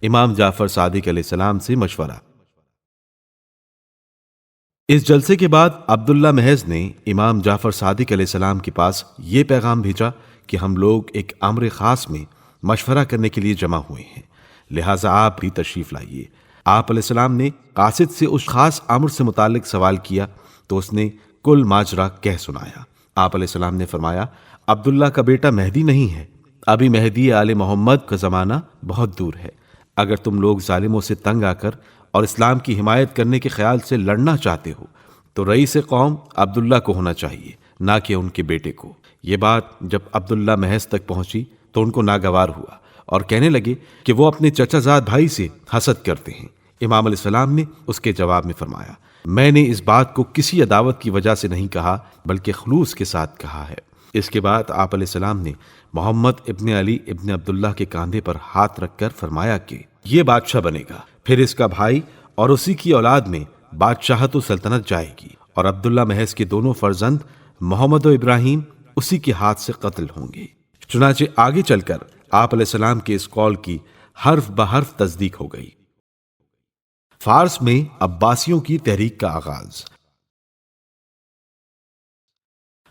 امام جعفر صادق علیہ السلام سے مشورہ۔ اس جلسے کے بعد عبداللہ محض نے امام جعفر صادق علیہ السلام کے پاس یہ پیغام بھیجا کہ ہم لوگ ایک امر خاص میں مشورہ کرنے کے لیے جمع ہوئے ہیں، لہٰذا آپ بھی تشریف لائیے۔ آپ علیہ السلام نے قاصد سے اس خاص امر سے متعلق سوال کیا تو اس نے کل ماجرا کہہ سنایا۔ آپ علیہ السلام نے فرمایا، عبداللہ کا بیٹا مہدی نہیں ہے، ابھی مہدی آل محمد کا زمانہ بہت دور ہے۔ اگر تم لوگ ظالموں سے تنگ آ کر اور اسلام کی حمایت کرنے کے خیال سے لڑنا چاہتے ہو تو رئیس قوم عبداللہ کو ہونا چاہیے، نہ کہ ان کے بیٹے کو۔ یہ بات جب عبداللہ محض تک پہنچی تو ان کو ناگوار ہوا اور کہنے لگے کہ وہ اپنے چچا زاد بھائی سے حسد کرتے ہیں۔ امام علیہ السلام نے اس کے جواب میں فرمایا، میں نے اس بات کو کسی عداوت کی وجہ سے نہیں کہا بلکہ خلوص کے ساتھ کہا ہے۔ اس کے بعد آپ علیہ السلام نے محمد ابن علی ابن عبداللہ کے کاندھے پر ہاتھ رکھ کر فرمایا کہ یہ بادشاہ بنے گا، پھر اس کا بھائی اور اسی کی اولاد میں بادشاہت و سلطنت جائے گی، اور عبداللہ محض کے دونوں فرزند محمد و ابراہیم اسی کے ہاتھ سے قتل ہوں گے۔ چنانچہ آگے چل کر آپ علیہ السلام کے اس قول کی حرف بحرف تصدیق ہو گئی۔ فارس میں عباسیوں کی تحریک کا آغاز۔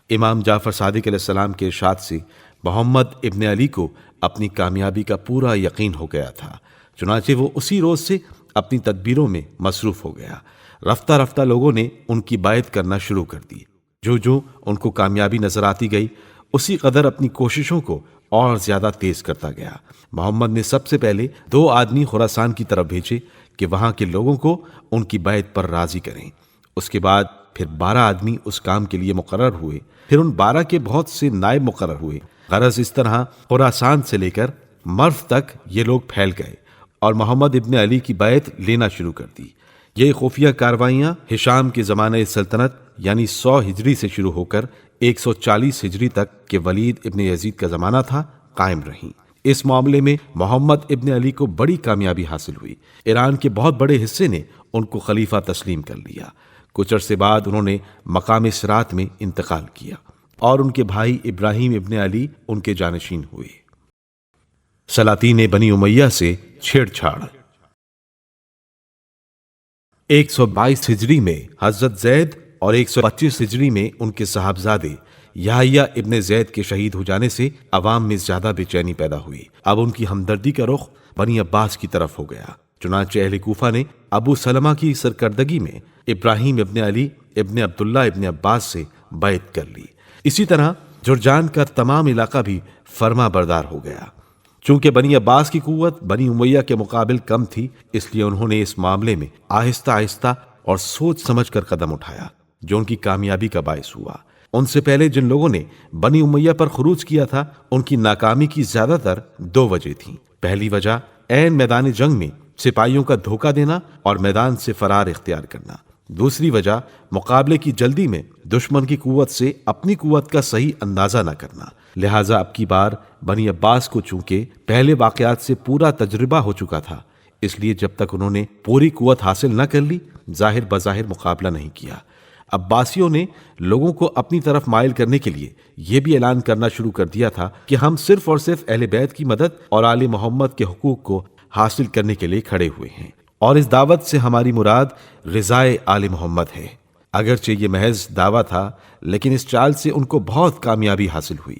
امام جعفر صادق علیہ السلام کے ارشاد سے محمد ابن علی کو اپنی کامیابی کا پورا یقین ہو گیا تھا، چنانچہ وہ اسی روز سے اپنی تدبیروں میں مصروف ہو گیا۔ رفتہ رفتہ لوگوں نے ان کی بیعت کرنا شروع کر دی۔ جو جو ان کو کامیابی نظر آتی گئی اسی قدر اپنی کوششوں کو اور زیادہ تیز کرتا گیا۔ محمد نے سب سے پہلے 2 آدمی خراسان کی طرف بھیجے کہ وہاں کے لوگوں کو ان کی بیعت پر راضی کریں۔ اس کے بعد پھر 12 آدمی اس کام کے لیے مقرر ہوئے، پھر ان 12 کے بہت سے نائب مقرر ہوئے۔ غرض اس طرح خراسان سے لے کر مرو تک یہ لوگ پھیل گئے اور محمد ابن علی کی بیعت لینا شروع کر دی۔ یہ خفیہ کاروائیاں ہشام کے زمانہ سلطنت یعنی 100 ہجری سے شروع ہو کر 140 ہجری تک کہ ولید ابن یزید کا زمانہ تھا قائم رہیں۔ اس معاملے میں محمد ابن علی کو بڑی کامیابی حاصل ہوئی۔ ایران کے بہت بڑے حصے نے ان کو خلیفہ تسلیم کر لیا۔ کچھ عرصے بعد انہوں نے مقام صراط میں انتقال کیا اور ان کے بھائی ابراہیم ابن علی ان کے جانشین ہوئے۔ سلاطین بنی امیہ سے چھیڑ چھاڑ۔ 122 ہجری میں حضرت زید اور 125 ہجری میں ان کے صاحبزادے یحییٰ ابن زید کے شہید ہو جانے سے عوام میں زیادہ بے چینی پیدا ہوئی۔ اب ان کی ہمدردی کا رخ بنی عباس کی طرف ہو گیا، چنانچہ اہل کوفہ نے ابو سلمہ کی سرکردگی میں ابراہیم ابن علی ابن عبداللہ ابن عباس سے بیعت کر لی۔ اسی طرح جرجان کا تمام علاقہ بھی فرما بردار ہو گیا۔ چونکہ بنی عباس کی قوت بنی امیہ کے مقابل کم تھی، اس لیے انہوں نے اس معاملے میں آہستہ آہستہ اور سوچ سمجھ کر قدم اٹھایا، جو ان کی کامیابی کا باعث ہوا۔ ان سے پہلے جن لوگوں نے بنی امیہ پر خروج کیا تھا ان کی ناکامی کی زیادہ تر 2 وجہ تھیں۔ پہلی وجہ عین میدان جنگ میں سپاہیوں کا دھوکہ دینا اور میدان سے فرار اختیار کرنا۔ دوسری وجہ مقابلے کی جلدی میں دشمن کی قوت سے اپنی قوت کا صحیح اندازہ نہ کرنا۔ لہٰذا اب کی بار بنی عباس کو چونکہ پہلے واقعات سے پورا تجربہ ہو چکا تھا، اس لیے جب تک انہوں نے پوری قوت حاصل نہ کر لی ظاہر بظاہر مقابلہ نہیں کیا۔ عباسیوں نے لوگوں کو اپنی طرف مائل کرنے کے لیے یہ بھی اعلان کرنا شروع کر دیا تھا کہ ہم صرف اور صرف اہل بیت کی مدد اور آل محمد کے حقوق کو حاصل کرنے کے لیے کھڑے ہوئے ہیں، اور اس دعوت سے ہماری مراد رضائے آل محمد ہے۔ اگرچہ یہ محض دعویٰ تھا لیکن اس چال سے ان کو بہت کامیابی حاصل ہوئی۔